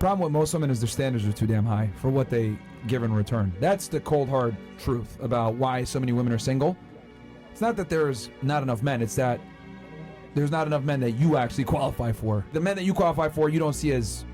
Problem with most women is their standards are too damn high for what they give in return. That's the cold hard truth about why so many women are single. It's not that there's not enough men, it's that there's not enough men that you actually qualify for. The men that you qualify for, you don't see as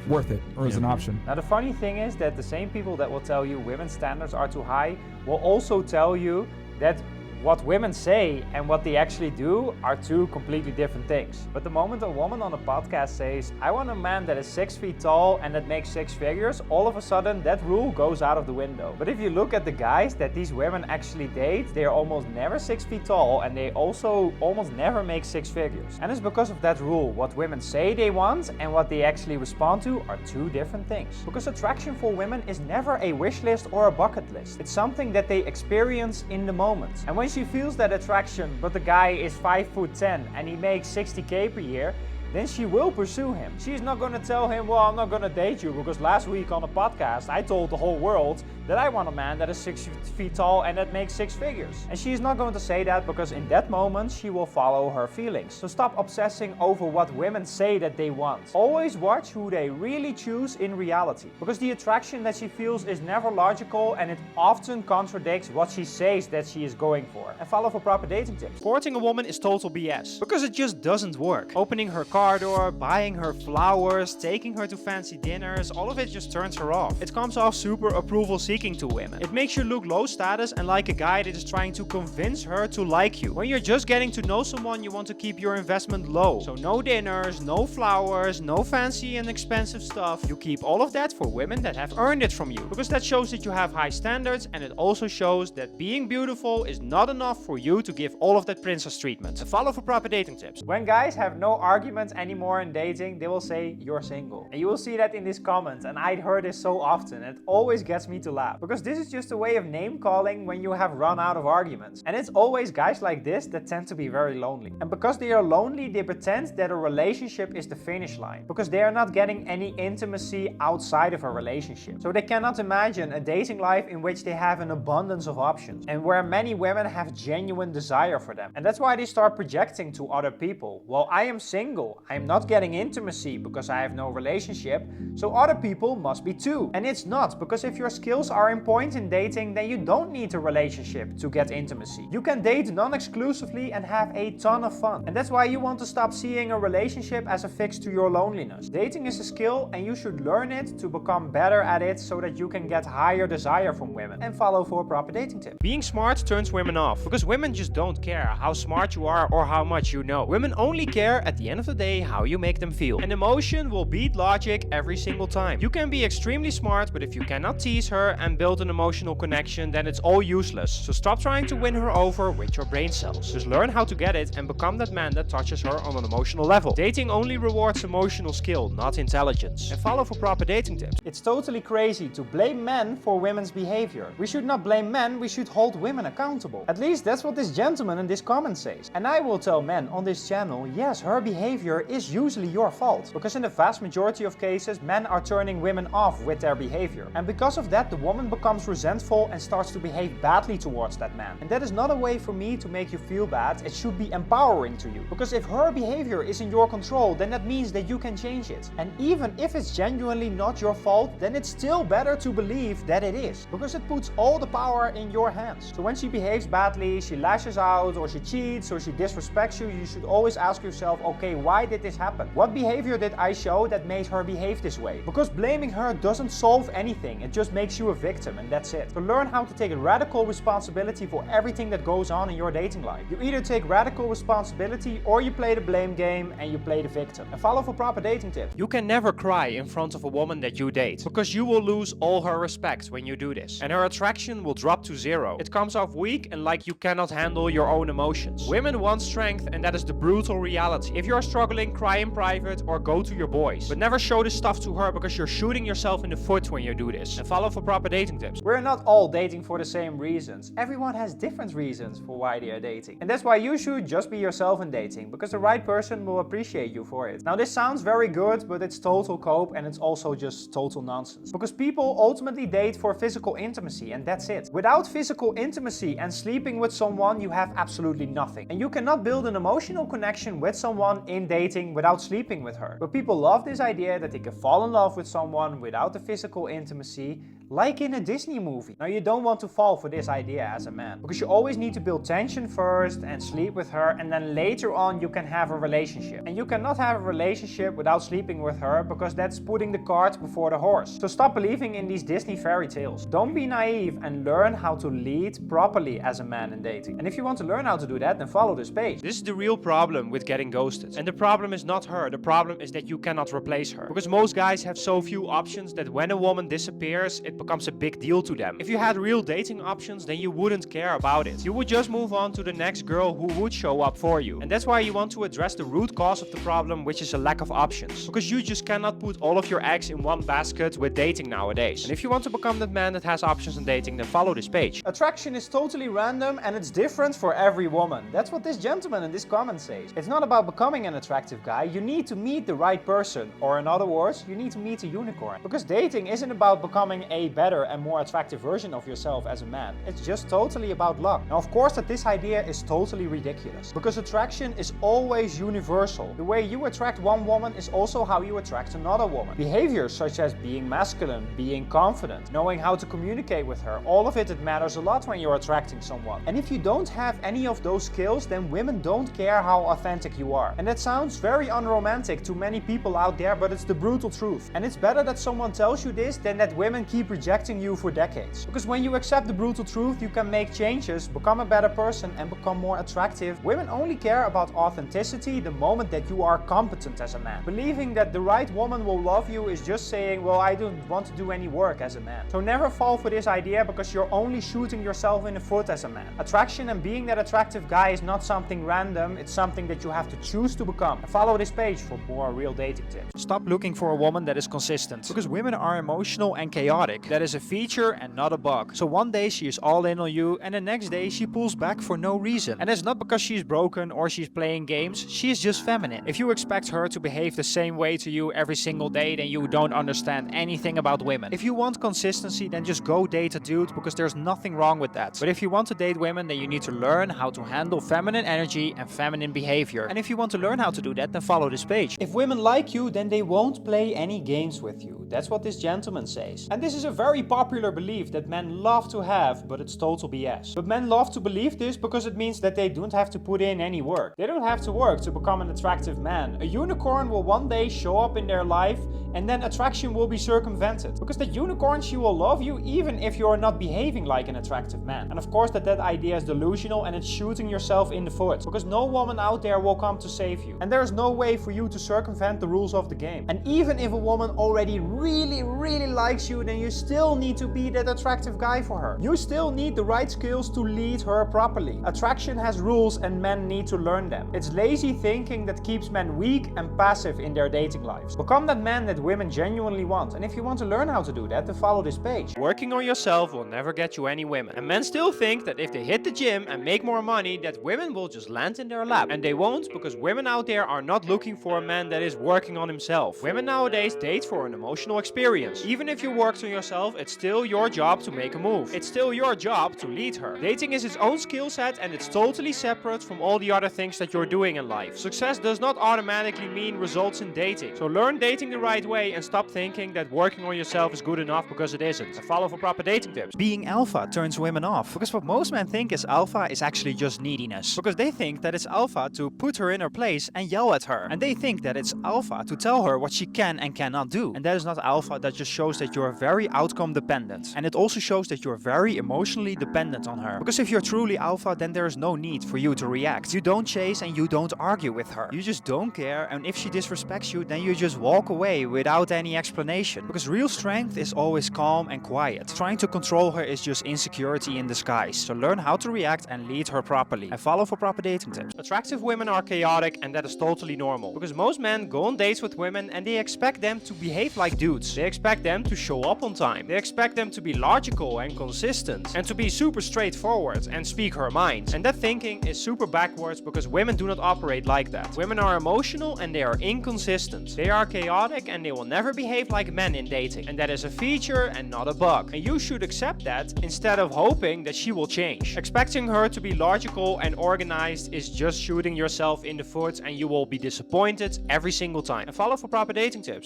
worth it or as an option. Now the funny thing is that the same people that will tell you women's standards are too high will also tell you that what women say and what they actually do are two completely different things. But the moment a woman on a podcast says, I want a man that is 6 feet tall and that makes 6 figures, all of a sudden that rule goes out of the window. But if you look at the guys that these women actually date, they are almost never 6 feet tall and they also almost never make 6 figures. And it's because of that rule. What women say they want and what they actually respond to are two different things. Because attraction for women is never a wish list or a bucket list. It's something that they experience in the moment. And when she feels that attraction, but the guy is 5'10" and he makes 60K per year, then she will pursue him. She's not gonna tell him, well, I'm not gonna date you because last week on a podcast I told the whole world that I want a man that is 6 feet tall and that makes 6 figures. And she's not going to say that because in that moment she will follow her feelings. So stop obsessing over what women say that they want. Always watch who they really choose in reality. Because the attraction that she feels is never logical and it often contradicts what she says that she is going for. And follow for proper dating tips. Courting a woman is total BS because it just doesn't work. Opening her car door, buying her flowers, taking her to fancy dinners, all of it just turns her off. It comes off super approval seeking to women. It makes you look low status and like a guy that is trying to convince her to like you. When you're just getting to know someone, you want to keep your investment low. So no dinners, no flowers, no fancy and expensive stuff. You keep all of that for women that have earned it from you. Because that shows that you have high standards and it also shows that being beautiful is not enough for you to give all of that princess treatment. And follow for proper dating tips. When guys have no arguments anymore in dating, they will say you're single. And you will see that in these comments, and I'd heard this so often, and it always gets me to laugh. Because this is just a way of name calling when you have run out of arguments. And it's always guys like this that tend to be very lonely. And because they are lonely, they pretend that a relationship is the finish line. Because they are not getting any intimacy outside of a relationship. So they cannot imagine a dating life in which they have an abundance of options. And where many women have genuine desire for them. And that's why they start projecting to other people. Well, I am single. I'm not getting intimacy because I have no relationship. So other people must be too. And it's not, because if your skills are in point in dating, then you don't need a relationship to get intimacy. You can date non-exclusively and have a ton of fun. And that's why you want to stop seeing a relationship as a fix to your loneliness. Dating is a skill and you should learn it to become better at it so that you can get higher desire from women. And follow for proper dating tips. Being smart turns women off because women just don't care how smart you are or how much you know. Women only care at the end of the day how you make them feel. And emotion will beat logic every single time. You can be extremely smart, but if you cannot tease her and build an emotional connection, then it's all useless. So stop trying to win her over with your brain cells. Just learn how to get it and become that man that touches her on an emotional level. Dating only rewards emotional skill, not intelligence. And follow for proper dating tips. It's totally crazy to blame men for women's behavior. We should not blame men, we should hold women accountable. At least that's what this gentleman in this comment says. And I will tell men on this channel, yes, her behavior is usually your fault. Because in the vast majority of cases, men are turning women off with their behavior. And because of that, the woman becomes resentful and starts to behave badly towards that man. And that is not a way for me to make you feel bad. It should be empowering to you. Because if her behavior is in your control, then that means that you can change it. And even if it's genuinely not your fault, then it's still better to believe that it is. Because it puts all the power in your hands. So when she behaves badly, she lashes out, or she cheats, or she disrespects you, you should always ask yourself, okay, why did this happen? What behavior did I show that made her behave this way? Because blaming her doesn't solve anything. It just makes you a victim, and that's it. So learn how to take radical responsibility for everything that goes on in your dating life. You either take radical responsibility or you play the blame game and you play the victim. And follow for proper dating tips. You can never cry in front of a woman that you date because you will lose all her respect when you do this. And her attraction will drop to zero. It comes off weak and like you cannot handle your own emotions. Women want strength, and that is the brutal reality. If you're struggling, cry in private or go to your boys. But never show this stuff to her because you're shooting yourself in the foot when you do this. And follow for proper dating tips. We're not all dating for the same reasons. Everyone has different reasons for why they are dating. And that's why you should just be yourself in dating, because the right person will appreciate you for it. Now this sounds very good, but it's total cope and it's also just total nonsense. Because people ultimately date for physical intimacy and that's it. Without physical intimacy and sleeping with someone, you have absolutely nothing. And you cannot build an emotional connection with someone in dating dating without sleeping with her. But people love this idea that they can fall in love with someone without the physical intimacy, like in a Disney movie. Now, you don't want to fall for this idea as a man, because you always need to build tension first and sleep with her, and then later on you can have a relationship. And you cannot have a relationship without sleeping with her, because that's putting the cart before the horse. So stop believing in these Disney fairy tales. Don't be naive and learn how to lead properly as a man in dating. And if you want to learn how to do that, then follow this page. This is the real problem with getting ghosted. And the problem is not her, the problem is that you cannot replace her. Because most guys have so few options that when a woman disappears, it becomes a big deal to them. If you had real dating options, then you wouldn't care about it. You would just move on to the next girl who would show up for you. And that's why you want to address the root cause of the problem, which is a lack of options. Because you just cannot put all of your eggs in one basket with dating nowadays. And if you want to become that man that has options in dating, then follow this page. Attraction is totally random and it's different for every woman. That's what this gentleman in this comment says. It's not about becoming an attractive guy, you need to meet the right person. Or in other words, you need to meet a unicorn. Because dating isn't about becoming a better and more attractive version of yourself as a man. It's just totally about luck. Now, of course, that this idea is totally ridiculous, because attraction is always universal. The way you attract one woman is also how you attract another woman. Behaviors such as being masculine, being confident, knowing how to communicate with her, all of it matters a lot when you're attracting someone. And if you don't have any of those skills, then women don't care how authentic you are. And that sounds very unromantic to many people out there, but it's the brutal truth. And it's better that someone tells you this than that women keep rejecting you for decades. Because when you accept the brutal truth, you can make changes, become a better person, and become more attractive. Women only care about authenticity the moment that you are competent as a man. Believing that the right woman will love you is just saying, well, I don't want to do any work as a man. So never fall for this idea, because you're only shooting yourself in the foot as a man. Attraction and being that attractive guy is not something random, it's something that you have to choose to become. And follow this page for more real dating tips. Stop looking for a woman that is consistent, because women are emotional and chaotic. That is a feature and not a bug. So one day she is all in on you, and the next day she pulls back for no reason. And it's not because she's broken or she's playing games, she is just feminine. If you expect her to behave the same way to you every single day, then you don't understand anything about women. If you want consistency, then just go date a dude, because there's nothing wrong with that. But if you want to date women, then you need to learn how to handle feminine energy and feminine behavior. And if you want to learn how to do that, then follow this page. If women like you, then they won't play any games with you. That's what this gentleman says. And this is a very popular belief that men love to have, but it's total BS. But men love to believe this because it means that they don't have to put in any work. They don't have to work to become an attractive man. A unicorn will one day show up in their life, and then attraction will be circumvented. Because that unicorn, she will love you even if you're not behaving like an attractive man. And of course that idea is delusional, and it's shooting yourself in the foot. Because no woman out there will come to save you. And there's no way for you to circumvent the rules of the game. And even if a woman already really likes you, then you still need to be that attractive guy for her. You still need the right skills to lead her properly. Attraction has rules and men need to learn them. It's lazy thinking that keeps men weak and passive in their dating lives. Become that man that women genuinely want. And if you want to learn how to do that, then follow this page. Working on yourself will never get you any women. And men still think that if they hit the gym and make more money, that women will just land in their lap. And they won't, because women out there are not looking for a man that is working on himself. Women nowadays date for an emotional experience. Even if you worked on yourself, it's still your job to make a move. It's still your job to lead her. Dating is its own skill set, and it's totally separate from all the other things that you're doing in life. Success does not automatically mean results in dating. So learn dating the right way and stop thinking that working on yourself is good enough, because it isn't. And follow for proper dating tips. Being alpha turns women off, because what most men think is alpha is actually just neediness. Because they think that it's alpha to put her in her place and yell at her. And they think that it's alpha to tell her what she can and cannot do. And that is not alpha, that just shows that you're very outcome dependent. And it also shows that you're very emotionally dependent on her. Because if you're truly alpha, then there is no need for you to react. You don't chase and you don't argue with her. You just don't care, and if she disrespects you, then you just walk away without any explanation. Because real strength is always calm and quiet. Trying to control her is just insecurity in disguise. So learn how to react and lead her properly. And follow for proper dating tips. Attractive women are chaotic, and that is totally normal. Because most men go on dates with women and they expect them to behave like dudes. They expect them to show up on time. They expect them to be logical and consistent, and to be super straightforward and speak her mind. And that thinking is super backwards, because women do not operate like that. Women are emotional and they are inconsistent. They are chaotic and they they will never behave like men in dating. And that is a feature and not a bug. And you should accept that instead of hoping that she will change. Expecting her to be logical and organized is just shooting yourself in the foot, and you will be disappointed every single time. And follow for proper dating tips.